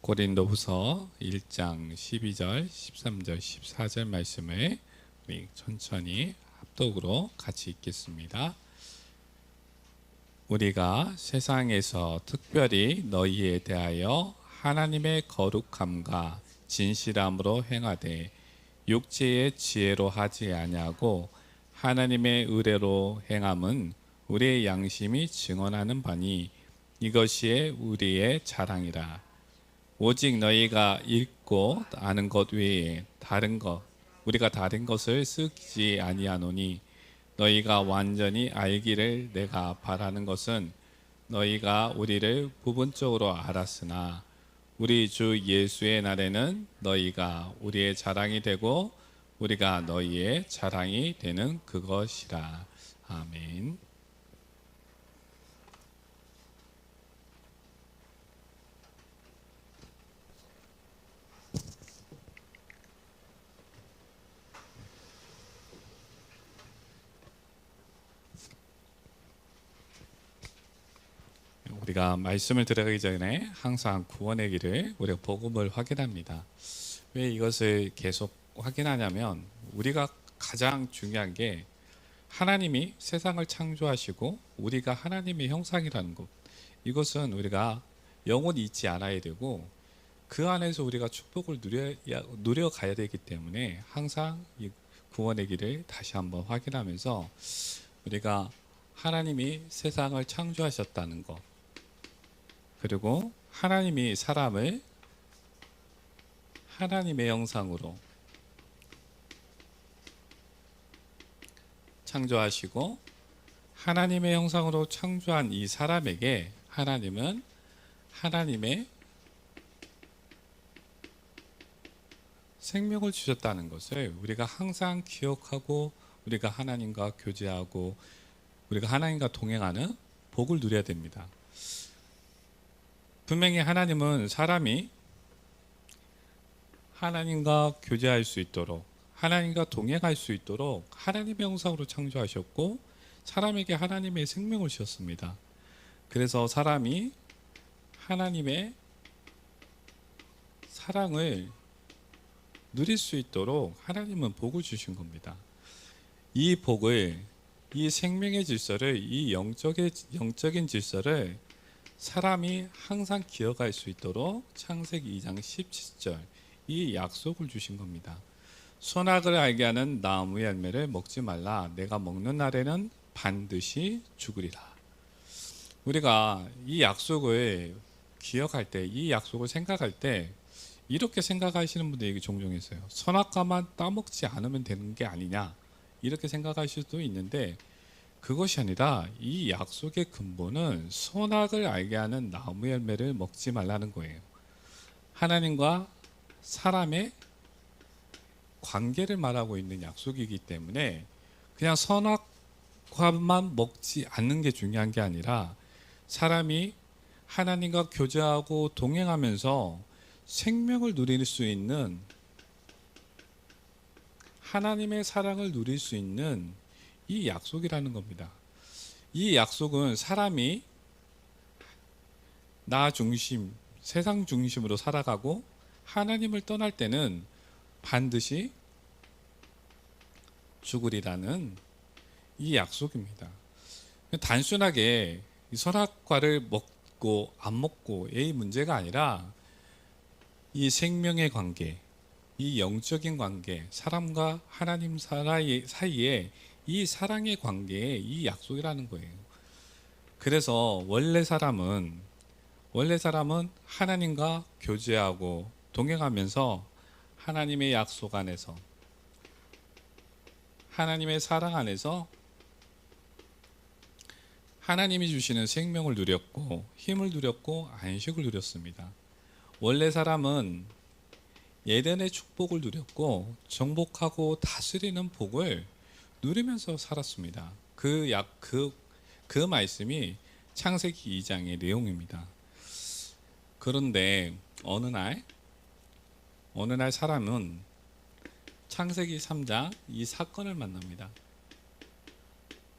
고린도후서 1장 12절, 13절, 14절 말씀을 우리 천천히 합독으로 같이 읽겠습니다. 우리가 세상에서 특별히 너희에 대하여 하나님의 거룩함과 진실함으로 행하되 육체의 지혜로 하지 아니하고 하나님의 의뢰로 행함은 우리의 양심이 증언하는 바니 이것이 우리의 자랑이라. 오직 너희가 읽고 아는 것 외에 우리가 다른 것을 쓰지 아니하노니 너희가 완전히 알기를 내가 바라는 것은 너희가 우리를 부분적으로 알았으나 우리 주 예수의 날에는 너희가 우리의 자랑이 되고 우리가 너희의 자랑이 되는 그것이라. 아멘. 우리가 말씀을 들어가기 전에 항상 구원의 길을 우리가 복음을 확인합니다. 왜 이것을 계속 확인하냐면 우리가 가장 중요한 게 하나님이 세상을 창조하시고 우리가 하나님의 형상이라는 것, 이것은 우리가 영원히 잊지 않아야 되고 그 안에서 우리가 축복을 누려가야 되기 때문에 항상 이 구원의 길을 다시 한번 확인하면서 우리가 하나님이 세상을 창조하셨다는 것, 그리고 하나님이 사람을 하나님의 형상으로 창조하시고 하나님의 형상으로 창조한 이 사람에게 하나님은 하나님의 생명을 주셨다는 것을 우리가 항상 기억하고 우리가 하나님과 교제하고 우리가 하나님과 동행하는 복을 누려야 됩니다. 분명히 하나님은 사람이 하나님과 교제할 수 있도록 하나님과 동행할 수 있도록 하나님의 형상으로 창조하셨고 사람에게 하나님의 생명을 주셨습니다. 그래서 사람이 하나님의 사랑을 누릴 수 있도록 하나님은 복을 주신 겁니다. 이 복을, 이 생명의 질서를, 이 영적인 질서를 사람이 항상 기억할 수 있도록 창세기 2장 17절 이 약속을 주신 겁니다. 선악을 알게 하는 나무의 열매를 먹지 말라. 내가 먹는 날에는 반드시 죽으리라. 우리가 이 약속을 기억할 때, 이 약속을 생각할 때 이렇게 생각하시는 분들이 종종 있어요. 선악과만 따먹지 않으면 되는 게 아니냐, 이렇게 생각하실 수도 있는데 그것이 아니라 이 약속의 근본은 선악을 알게 하는 나무 열매를 먹지 말라는 거예요. 하나님과 사람의 관계를 말하고 있는 약속이기 때문에 그냥 선악과만 먹지 않는 게 중요한 게 아니라 사람이 하나님과 교제하고 동행하면서 생명을 누릴 수 있는, 하나님의 사랑을 누릴 수 있는 이 약속이라는 겁니다. 이 약속은 사람이 나 중심, 세상 중심으로 살아가고 하나님을 떠날 때는 반드시 죽으리라는 이 약속입니다. 단순하게 이 선악과를 먹고 안 먹고의 문제가 아니라 이 생명의 관계, 이 영적인 관계, 사람과 하나님 사이에 이 사랑의 관계에 이 약속이라는 거예요. 그래서 원래 사람은 하나님과 교제하고 동행하면서 하나님의 약속 안에서, 하나님의 사랑 안에서 하나님이 주시는 생명을 누렸고 힘을 누렸고 안식을 누렸습니다. 원래 사람은 예덴의 축복을 누렸고 정복하고 다스리는 복을 누리면서 살았습니다. 그 말씀이 창세기 2장의 내용입니다. 그런데 어느 날 사람은 창세기 3장 이 사건을 만납니다.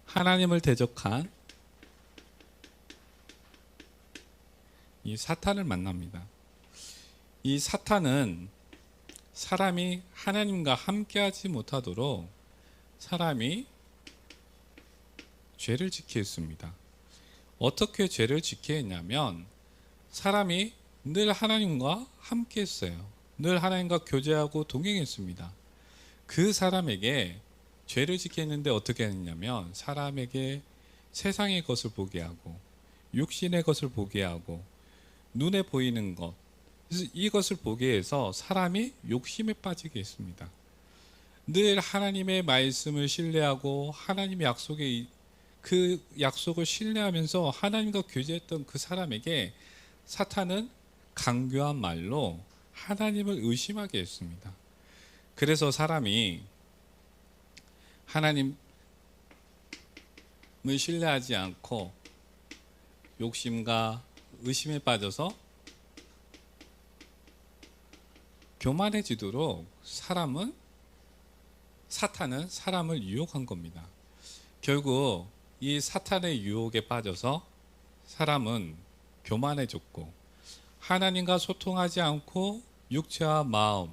하나님을 대적한 이 사탄을 만납니다. 이 사탄은 사람이 하나님과 함께하지 못하도록 사람이 죄를 지게 했습니다. 어떻게 죄를 지게 했냐면 사람이 늘 하나님과 함께 했어요. 늘 하나님과 교제하고 동행했습니다. 그 사람에게 죄를 지게 했는데 어떻게 했냐면 사람에게 세상의 것을 보게 하고 육신의 것을 보게 하고 눈에 보이는 것, 그래서 이것을 보게 해서 사람이 욕심에 빠지게 했습니다. 늘 하나님의 말씀을 신뢰하고 하나님의 약속에 그 약속을 신뢰하면서 하나님과 교제했던 그 사람에게 사탄은 강교한 말로 하나님을 의심하게 했습니다. 그래서 사람이 하나님을 신뢰하지 않고 욕심과 의심에 빠져서 교만해지도록 사탄은 사람을 유혹한 겁니다. 결국 이 사탄의 유혹에 빠져서 사람은 교만해졌고 하나님과 소통하지 않고 육체와 마음,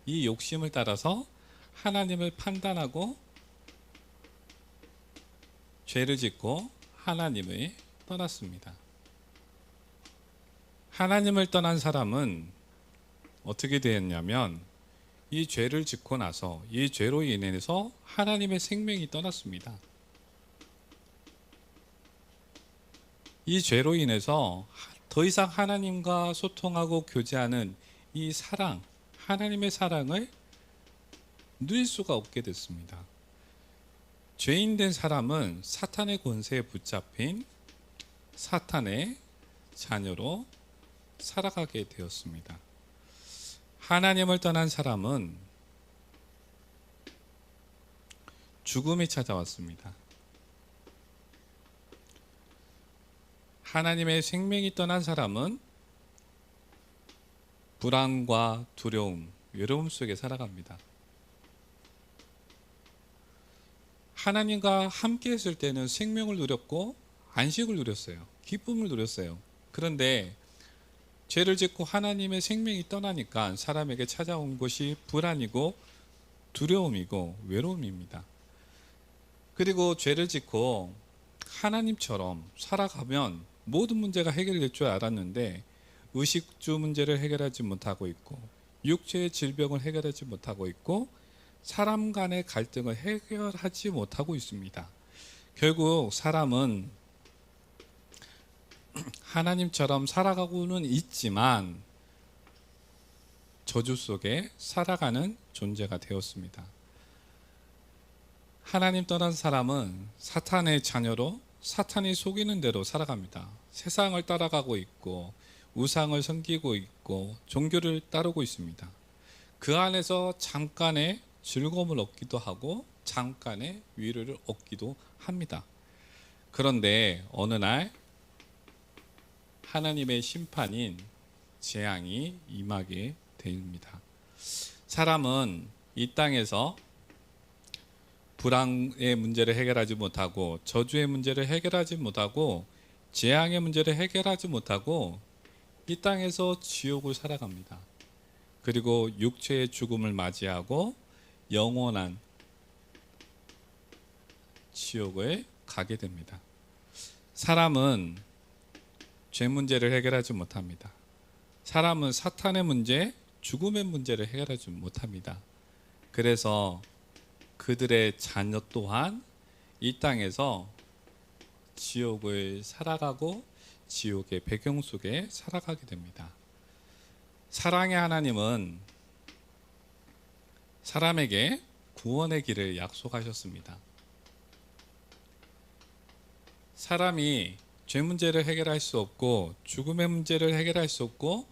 이 욕심을 따라서 하나님을 판단하고 죄를 짓고 하나님을 떠났습니다. 하나님을 떠난 사람은 어떻게 되었냐면 이 죄를 짓고 나서 이 죄로 인해서 하나님의 생명이 떠났습니다. 이 죄로 인해서 더 이상 하나님과 소통하고 교제하는 이 사랑, 하나님의 사랑을 누릴 수가 없게 됐습니다. 죄인 된 사람은 사탄의 권세에 붙잡힌 사탄의 자녀로 살아가게 되었습니다. 하나님을 떠난 사람은 죽음이 찾아왔습니다. 하나님의 생명이 떠난 사람은 불안과 두려움, 외로움 속에 살아갑니다. 하나님과 함께 했을 때는 생명을 누렸고 안식을 누렸어요. 기쁨을 누렸어요. 그런데 죄를 짓고 하나님의 생명이 떠나니까 사람에게 찾아온 것이 불안이고 두려움이고 외로움입니다. 그리고 죄를 짓고 하나님처럼 살아가면 모든 문제가 해결될 줄 알았는데 의식주 문제를 해결하지 못하고 있고 육체의 질병을 해결하지 못하고 있고 사람 간의 갈등을 해결하지 못하고 있습니다. 결국 사람은 하나님처럼 살아가고는 있지만 저주 속에 살아가는 존재가 되었습니다. 하나님 떠난 사람은 사탄의 자녀로 사탄이 속이는 대로 살아갑니다. 세상을 따라가고 있고 우상을 섬기고 있고 종교를 따르고 있습니다. 그 안에서 잠깐의 즐거움을 얻기도 하고 잠깐의 위로를 얻기도 합니다. 그런데 어느 날 하나님의 심판인 재앙이 임하게 됩니다. 사람은 이 땅에서 불안의 문제를 해결하지 못하고 저주의 문제를 해결하지 못하고 재앙의 문제를 해결하지 못하고 이 땅에서 지옥을 살아갑니다. 그리고 육체의 죽음을 맞이하고 영원한 지옥을 가게 됩니다. 사람은 죄 문제를 해결하지 못합니다. 사람은 사탄의 문제, 죽음의 문제를 해결하지 못합니다. 그래서 그들의 자녀 또한 이 땅에서 지옥을 살아가고 지옥의 배경 속에 살아가게 됩니다. 사랑의 하나님은 사람에게 구원의 길을 약속하셨습니다. 사람이 죄 문제를 해결할 수 없고 죽음의 문제를 해결할 수 없고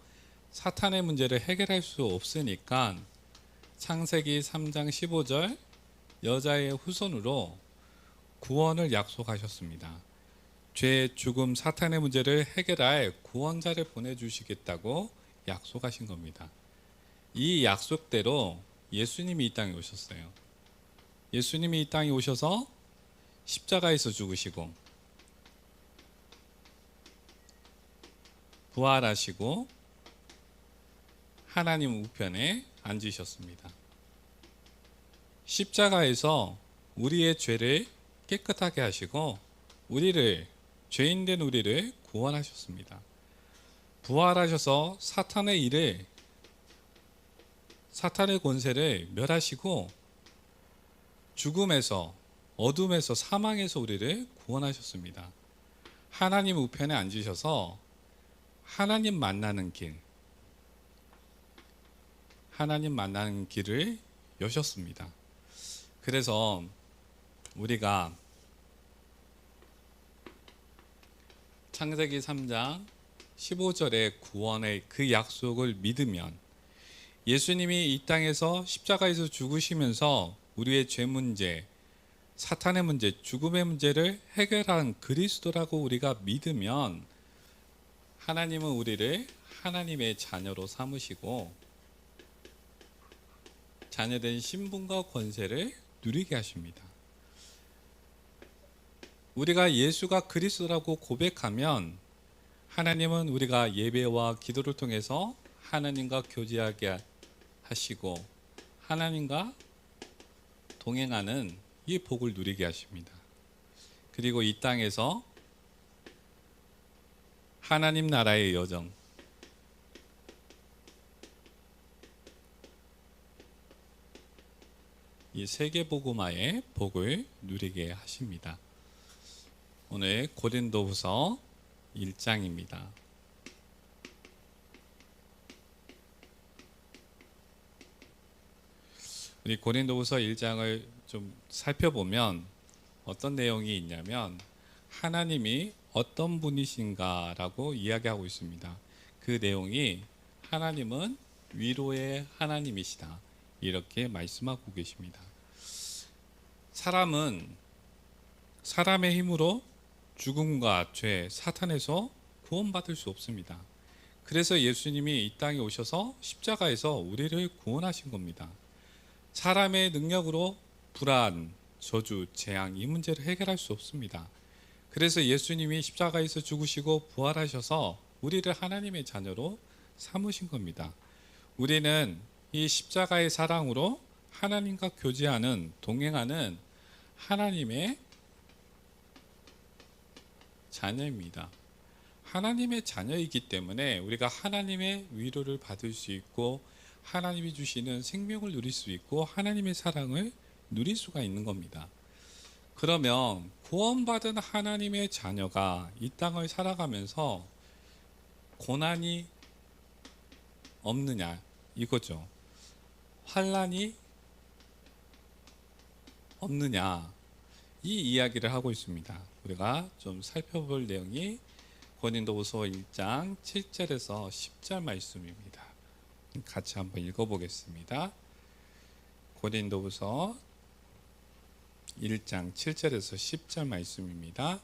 사탄의 문제를 해결할 수 없으니까 창세기 3장 15절 여자의 후손으로 구원을 약속하셨습니다. 죄, 죽음, 사탄의 문제를 해결할 구원자를 보내주시겠다고 약속하신 겁니다. 이 약속대로 예수님이 이 땅에 오셨어요. 예수님이 이 땅에 오셔서 십자가에서 죽으시고 부활하시고 하나님 우편에 앉으셨습니다. 십자가에서 우리의 죄를 깨끗하게 하시고 죄인된 우리를 구원하셨습니다. 부활하셔서 사탄의 권세를 멸하시고 죽음에서, 어둠에서, 사망에서 우리를 구원하셨습니다. 하나님 우편에 앉으셔서 하나님 만나는 길을 여셨습니다. 그래서 우리가 창세기 3장 15절의 구원의 그 약속을 믿으면, 예수님이 이 땅에서 십자가에서 죽으시면서 우리의 죄 문제, 사탄의 문제, 죽음의 문제를 해결한 그리스도라고 우리가 믿으면, 하나님은 우리를 하나님의 자녀로 삼으시고 자녀된 신분과 권세를 누리게 하십니다. 우리가 예수가 그리스도라고 고백하면 하나님은 우리가 예배와 기도를 통해서 하나님과 교제하게 하시고 하나님과 동행하는 이 복을 누리게 하십니다. 그리고 이 땅에서 하나님 나라의 여정, 이 세계복음화의 복을 누리게 하십니다. 오늘 고린도후서 1장입니다. 우리 고린도후서 1장을 좀 살펴보면 어떤 내용이 있냐면, 하나님이 어떤 분이신가라고 이야기하고 있습니다. 그 내용이 하나님은 위로의 하나님이시다, 이렇게 말씀하고 계십니다. 사람은 사람의 힘으로 죽음과 죄, 사탄에서 구원받을 수 없습니다. 그래서 예수님이 이 땅에 오셔서 십자가에서 우리를 구원하신 겁니다. 사람의 능력으로 불안, 저주, 재앙, 이 문제를 해결할 수 없습니다. 그래서 예수님이 십자가에서 죽으시고 부활하셔서 우리를 하나님의 자녀로 삼으신 겁니다. 우리는 이 십자가의 사랑으로 하나님과 교제하는, 동행하는 하나님의 자녀입니다. 하나님의 자녀이기 때문에 우리가 하나님의 위로를 받을 수 있고 하나님이 주시는 생명을 누릴 수 있고 하나님의 사랑을 누릴 수가 있는 겁니다. 그러면 구원받은 하나님의 자녀가 이 땅을 살아가면서 고난이 없느냐, 이거죠. 환난이 없느냐, 이 이야기를 하고 있습니다. 우리가 좀 살펴볼 내용이 고린도후서 1장 7절에서 10절 말씀입니다. 같이 한번 읽어보겠습니다. 고린도후서 1장 7절에서 10절 말씀입니다.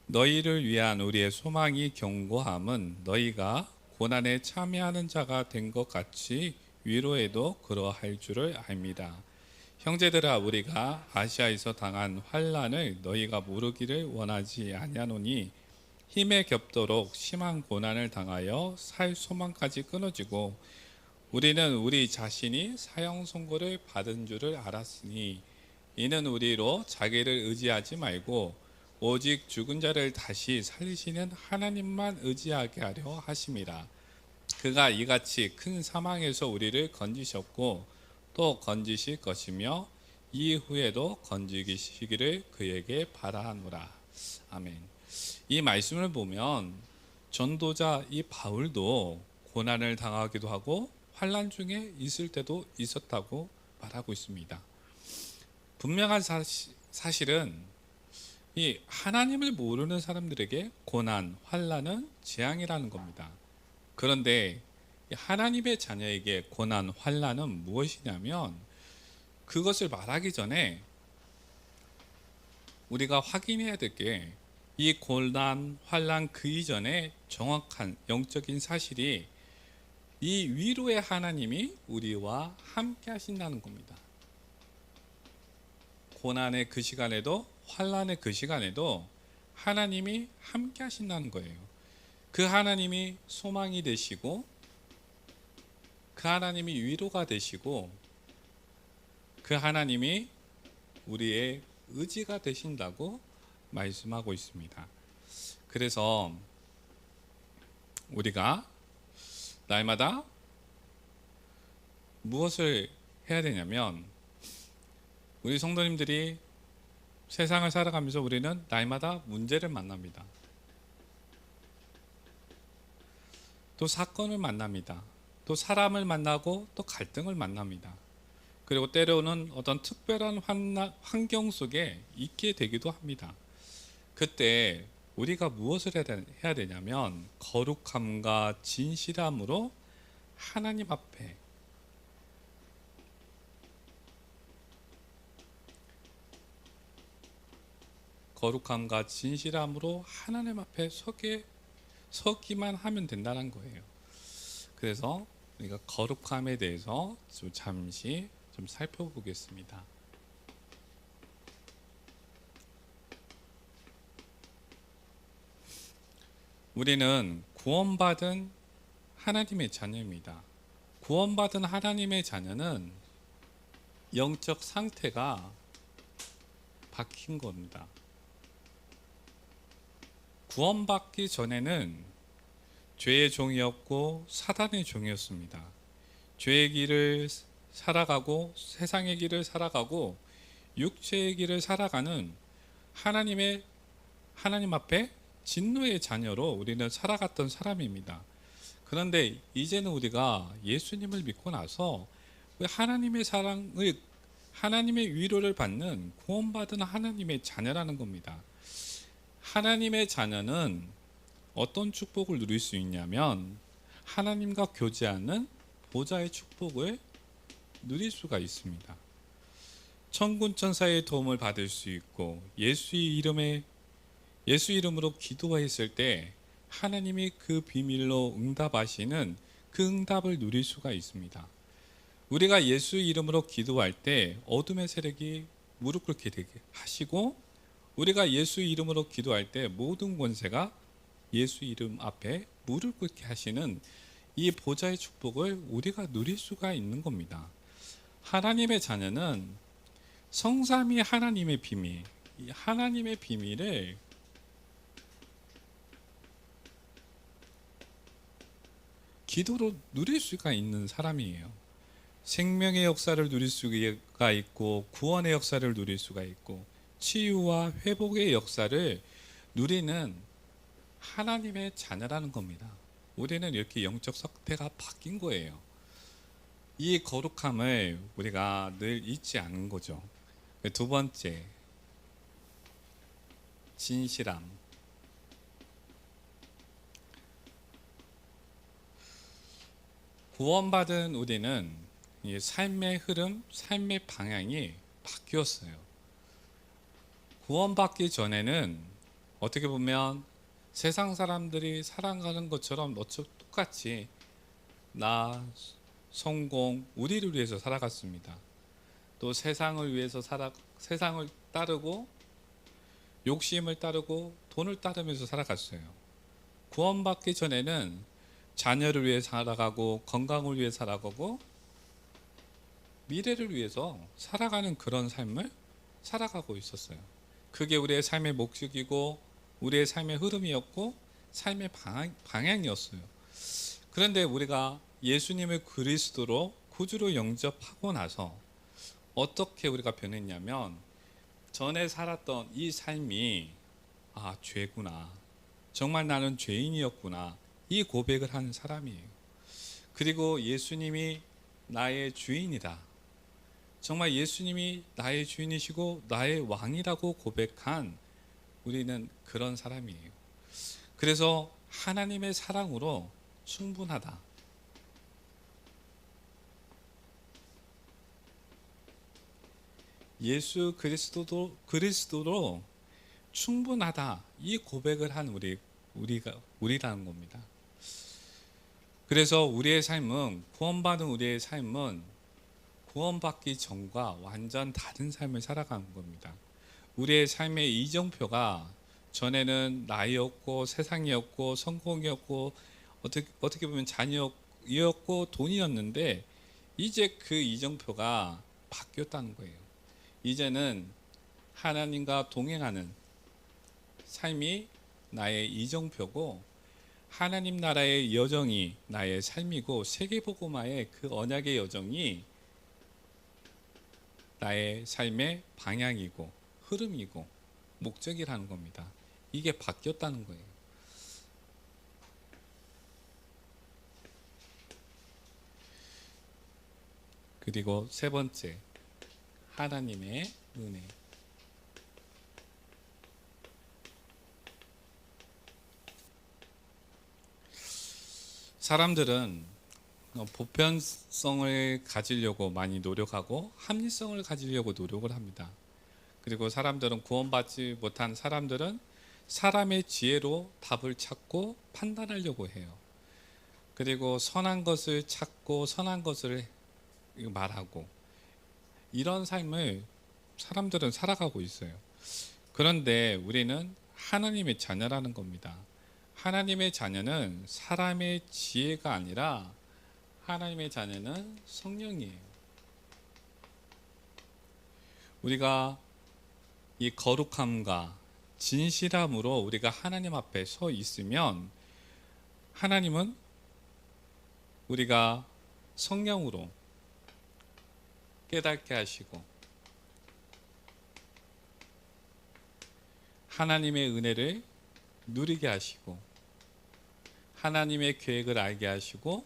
너희를 위한 우리의 소망이 견고함은 너희가 고난에 참여하는 자가 된 것 같이 위로에도 그러할 줄을 압니다. 형제들아, 우리가 아시아에서 당한 환난을 너희가 모르기를 원하지 아니하노니, 힘에 겹도록 심한 고난을 당하여 살 소망까지 끊어지고 우리는 우리 자신이 사형 선고를 받은 줄을 알았으니, 이는 우리로 자기를 의지하지 말고 오직 죽은 자를 다시 살리시는 하나님만 의지하게 하려 하심이라. 그가 이같이 큰 사망에서 우리를 건지셨고 또 건지실 것이며 이후에도 건지시기를 그에게 바라노라. 아멘. 이 말씀을 보면 전도자 이 바울도 고난을 당하기도 하고 환난 중에 있을 때도 있었다고 말하고 있습니다. 분명한 사실은 이 하나님을 모르는 사람들에게 고난, 환난은 재앙이라는 겁니다. 그런데 하나님의 자녀에게 고난, 환난은 무엇이냐면, 그것을 말하기 전에 우리가 확인해야 될 게, 이 고난, 환난 그 이전에 정확한 영적인 사실이 이 위로의 하나님이 우리와 함께 하신다는 겁니다. 고난의 그 시간에도 환난의 그 시간에도 하나님이 함께 하신다는 거예요. 그 하나님이 소망이 되시고 그 하나님이 위로가 되시고 그 하나님이 우리의 의지가 되신다고 말씀하고 있습니다. 그래서 우리가 날마다 무엇을 해야 되냐면, 우리 성도님들이 세상을 살아가면서 우리는 날마다 문제를 만납니다. 또 사건을 만납니다. 또 사람을 만나고 또 갈등을 만납니다. 그리고 때로는 어떤 특별한 환경 속에 있게 되기도 합니다. 그때 우리가 무엇을 해야 되냐면, 거룩함과 진실함으로 하나님 앞에 거룩함과 진실함으로 하나님 앞에 서기만 하면 된다는 거예요. 그래서 우리가 거룩함에 대해서 잠시 좀 살펴보겠습니다. 우리는 구원받은 하나님의 자녀입니다. 구원받은 하나님의 자녀는 영적 상태가 바뀐 겁니다. 구원받기 전에는 죄의 종이었고 사단의 종이었습니다. 죄의 길을 살아가고 세상의 길을 살아가고 육체의 길을 살아가는 하나님 앞에 진노의 자녀로 우리는 살아갔던 사람입니다. 그런데 이제는 우리가 예수님을 믿고 나서 하나님의 사랑을, 하나님의 위로를 받는 구원받은 하나님의 자녀라는 겁니다. 하나님의 자녀는 어떤 축복을 누릴 수 있냐면, 하나님과 교제하는 보좌의 축복을 누릴 수가 있습니다. 천군 천사의 도움을 받을 수 있고, 예수 이름으로 기도했을 때 하나님이 그 비밀로 응답하시는 그 응답을 누릴 수가 있습니다. 우리가 예수 이름으로 기도할 때 어둠의 세력이 무릎 꿇게 되게 하시고, 우리가 예수 이름으로 기도할 때 모든 권세가 예수 이름 앞에 무릎 꿇게 하시는 이 보좌의 축복을 우리가 누릴 수가 있는 겁니다. 하나님의 자녀는 성삼위 하나님의 비밀, 이 하나님의 비밀을 기도로 누릴 수가 있는 사람이에요. 생명의 역사를 누릴 수가 있고, 구원의 역사를 누릴 수가 있고, 치유와 회복의 역사를 누리는 하나님의 자녀라는 겁니다. 우리는 이렇게 영적 상태가 바뀐 거예요. 이 거룩함을 우리가 늘 잊지 않은 거죠. 두 번째, 진실함. 구원받은 우리는 이 삶의 흐름, 삶의 방향이 바뀌었어요. 구원받기 전에는 어떻게 보면 세상 사람들이 살아가는 것처럼 똑같이 나, 성공, 우리를 위해서 살아갔습니다. 또 세상을 위해서 세상을 따르고 욕심을 따르고 돈을 따르면서 살아갔어요. 구원받기 전에는 자녀를 위해 살아가고 건강을 위해 살아가고 미래를 위해서 살아가는 그런 삶을 살아가고 있었어요. 그게 우리의 삶의 목적이고 우리의 삶의 흐름이었고 삶의 방향이었어요. 그런데 우리가 예수님을 그리스도로 구주로 영접하고 나서 어떻게 우리가 변했냐면, 전에 살았던 이 삶이 죄구나, 정말 나는 죄인이었구나, 이 고백을 하는 사람이에요. 그리고 예수님이 나의 주인이다, 정말 예수님이 나의 주인이시고 나의 왕이라고 고백한 우리는 그런 사람이에요. 그래서 하나님의 사랑으로 충분하다, 예수 그리스도로 충분하다, 이 고백을 한 우리라는 겁니다. 그래서 우리의 삶은, 구원받은 우리의 삶은 구원받기 전과 완전 다른 삶을 살아가는 겁니다. 우리의 삶의 이정표가 전에는 나이였고 세상이었고 성공이었고 어떻게 보면 이었고 돈이었는데 이제 그 이정표가 바뀌었다는 거예요. 이제는 하나님과 동행하는 삶이 나의 이정표고 하나님 나라의 여정이 나의 삶이고 세계복음화의 그 언약의 여정이 나의 삶의 방향이고 흐름이고 목적이라는 겁니다. 이게 바뀌었다는 거예요. 그리고 세 번째, 하나님의 은혜. 사람들은 보편성을 가지려고 많이 노력하고 합리성을 가지려고 노력을 합니다. 그리고 사람들은 구원받지 못한 사람들은 사람의 지혜로 답을 찾고 판단하려고 해요. 그리고 선한 것을 찾고 선한 것을 말하고 이런 삶을 사람들은 살아가고 있어요. 그런데 우리는 하나님의 자녀라는 겁니다. 하나님의 자녀는 사람의 지혜가 아니라 하나님의 자녀는 성령이에요. 우리가 이 거룩함과 진실함으로 우리가 하나님 앞에 서 있으면 하나님은 우리가 성령으로 깨닫게 하시고 하나님의 은혜를 누리게 하시고 하나님의 계획을 알게 하시고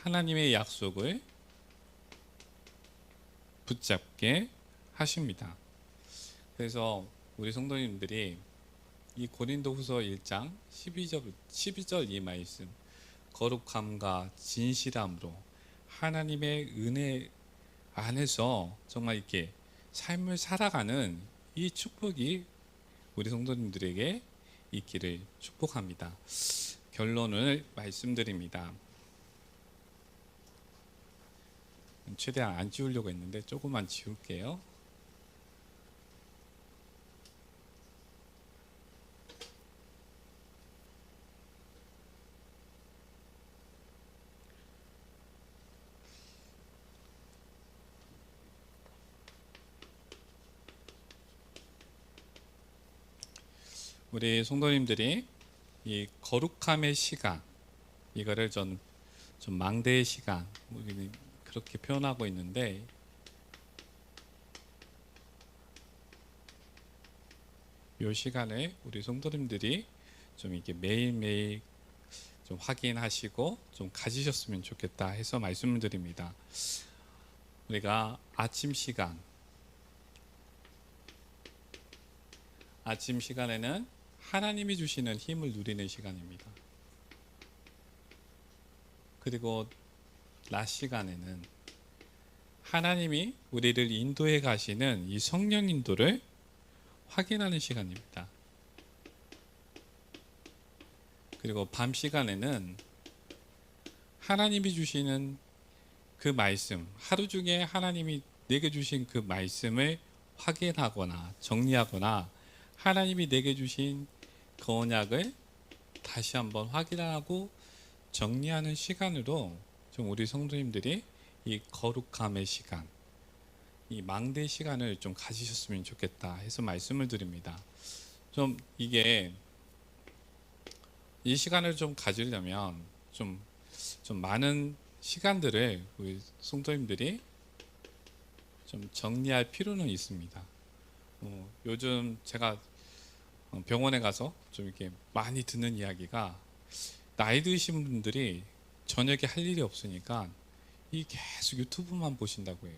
하나님의 약속을 붙잡게 하십니다. 그래서 우리 성도님들이 이 고린도후서 1장 12절 이 말씀, 거룩함과 진실함으로 하나님의 은혜 안에서 정말 이렇게 삶을 살아가는 이 축복이 우리 성도님들에게 있기를 축복합니다. 결론을 말씀드립니다. 최대한 안 지우려고 했는데 조금만 지울게요. 우리 성도님들이 이 거룩함의 시간, 이거를 좀 망대의 시간, 우리는 그렇게 표현하고 있는데, 이 시간에 우리 성도님들이 좀 이렇게 매일매일 좀 확인하시고 좀 가지셨으면 좋겠다 해서 말씀을 드립니다. 우리가 아침 시간에는 하나님이 주시는 힘을 누리는 시간입니다. 그리고 낮 시간에는 하나님이 우리를 인도해 가시는 이 성령 인도를 확인하는 시간입니다. 그리고 밤 시간에는 하나님이 주시는 그 말씀, 하루 중에 하나님이 내게 주신 그 말씀을 확인하거나 정리하거나 하나님이 내게 주신 그 언약을 다시 한번 확인하고 정리하는 시간으로 좀 우리 성도님들이 이 거룩함의 시간, 이 망대 시간을 좀 가지셨으면 좋겠다 해서 말씀을 드립니다. 좀 이게 이 시간을 좀 가지려면 좀 많은 시간들을 우리 성도님들이 좀 정리할 필요는 있습니다. 요즘 제가 병원에 가서 좀 이렇게 많이 듣는 이야기가 나이 드신 분들이 저녁에 할 일이 없으니까 이 계속 유튜브만 보신다고 해요.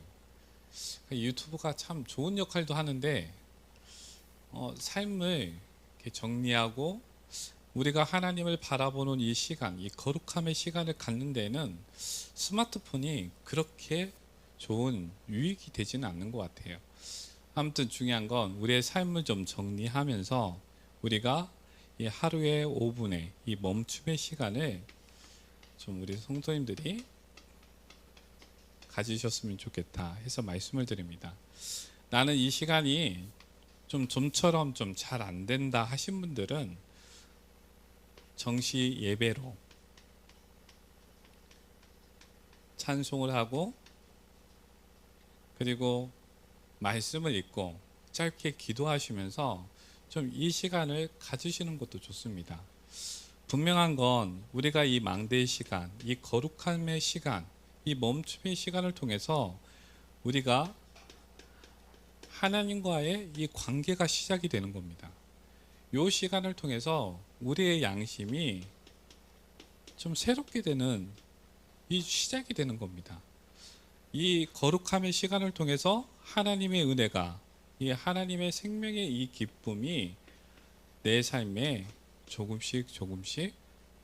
유튜브가 참 좋은 역할도 하는데 삶을 이렇게 정리하고 우리가 하나님을 바라보는 이 시간, 이 거룩함의 시간을 갖는 데는 스마트폰이 그렇게 좋은 유익이 되지는 않는 것 같아요. 아무튼 중요한 건 우리의 삶을 좀 정리하면서 우리가 이 하루의 5분의 이 멈춤의 시간을 좀 우리 성도님들이 가지셨으면 좋겠다 해서 말씀을 드립니다. 나는 이 시간이 좀처럼 좀 잘 안 된다 하신 분들은 정시 예배로 찬송을 하고 그리고 말씀을 읽고 짧게 기도하시면서 좀 이 시간을 가지시는 것도 좋습니다. 분명한 건 우리가 이 망대의 시간, 이 거룩함의 시간, 이 멈춤의 시간을 통해서 우리가 하나님과의 이 관계가 시작이 되는 겁니다. 이 시간을 통해서 우리의 양심이 좀 새롭게 되는 이 시작이 되는 겁니다. 이 거룩함의 시간을 통해서 하나님의 은혜가, 이 하나님의 생명의 이 기쁨이 내 삶에 조금씩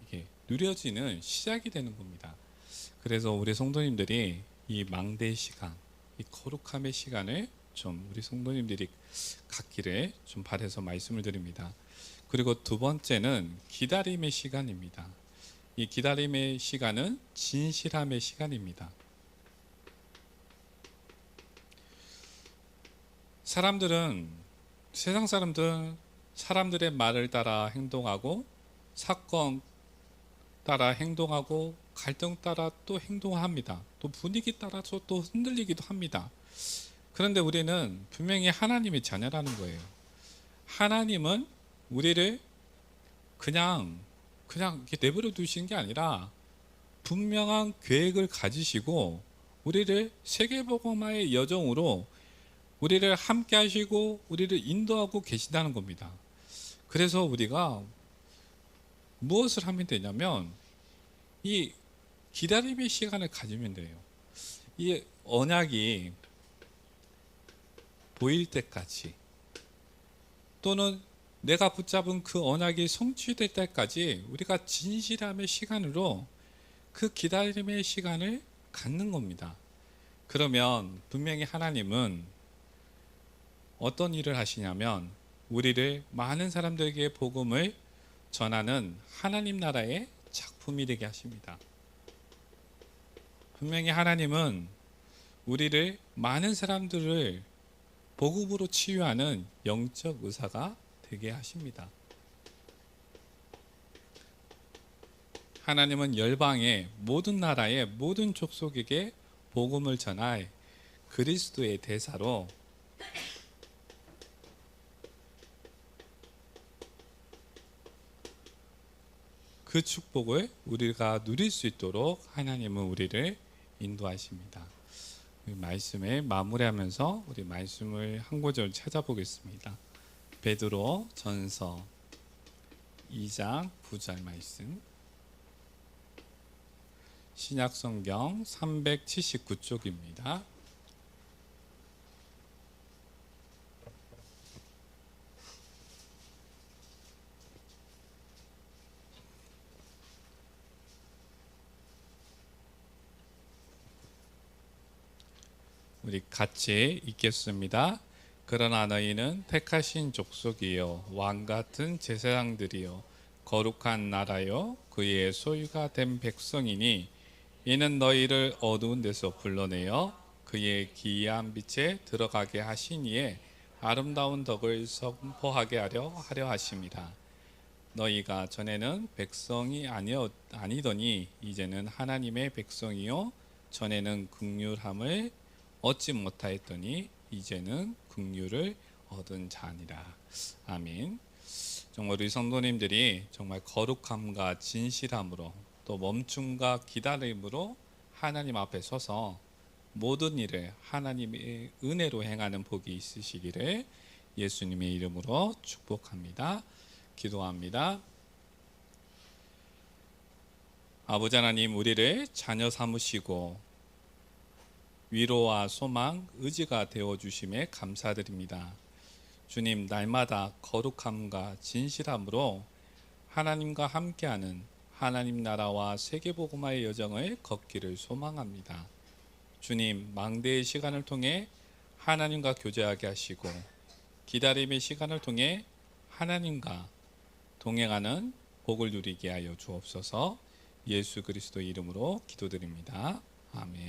이게 누려지는 시작이 되는 겁니다. 그래서 우리 성도님들이 이 망대의 시간, 이 거룩함의 시간을 좀 우리 성도님들이 갖기를 좀 바라서 말씀을 드립니다. 그리고 두 번째는 기다림의 시간입니다. 이 기다림의 시간은 진실함의 시간입니다. 세상 사람들은 사람들의 말을 따라 행동하고 사건 따라 행동하고 갈등 따라 또 행동합니다. 또 분위기 따라서 또 흔들리기도 합니다. 그런데 우리는 분명히 하나님의 자녀라는 거예요. 하나님은 우리를 그냥 이렇게 내버려 두시는 게 아니라 분명한 계획을 가지시고 우리를 세계복음화의 여정으로 우리를 함께 하시고 우리를 인도하고 계시다는 겁니다. 그래서 우리가 무엇을 하면 되냐면 이 기다림의 시간을 가지면 돼요. 이 언약이 보일 때까지 또는 내가 붙잡은 그 언약이 성취될 때까지 우리가 진실함의 시간으로 그 기다림의 시간을 갖는 겁니다. 그러면 분명히 하나님은 어떤 일을 하시냐면 우리를 많은 사람들에게 복음을 전하는 하나님 나라의 작품이 되게 하십니다. 분명히 하나님은 우리를 많은 사람들을 복음으로 치유하는 영적 의사가 되게 하십니다. 하나님은 열방의 모든 나라의 모든 족속에게 복음을 전할 그리스도의 대사로 그 축복을 우리가 누릴 수 있도록 하나님은 우리를 인도하십니다. 말씀을 마무리하면서 우리 말씀을 한 구절 찾아보겠습니다. 베드로 전서 2장 9절 말씀, 신약성경 379쪽입니다. 우리 같이 읽겠습니다. 그러나 너희는 택하신 족속이요 왕같은 제사장들이요 거룩한 나라요 그의 소유가 된 백성이니 이는 너희를 어두운 데서 불러내어 그의 기이한 빛에 들어가게 하신 이에 아름다운 덕을 선포하게 하려 하심이라. 너희가 전에는 백성이 아니더니 이제는 하나님의 백성이요 전에는 긍휼함을 얻지 못하였더니 이제는 긍휼을 얻은 자니라. 아멘. 정말 우리 성도님들이 정말 거룩함과 진실함으로 또 멈춤과 기다림으로 하나님 앞에 서서 모든 일을 하나님의 은혜로 행하는 복이 있으시기를 예수님의 이름으로 축복합니다. 기도합니다. 아버지 하나님, 우리를 자녀 삼으시고 위로와 소망, 의지가 되어주심에 감사드립니다. 주님, 날마다 거룩함과 진실함으로 하나님과 함께하는 하나님 나라와 세계복음화의 여정을 걷기를 소망합니다. 주님, 망대의 시간을 통해 하나님과 교제하게 하시고 기다림의 시간을 통해 하나님과 동행하는 복을 누리게 하여 주옵소서. 예수 그리스도 이름으로 기도드립니다. 아멘.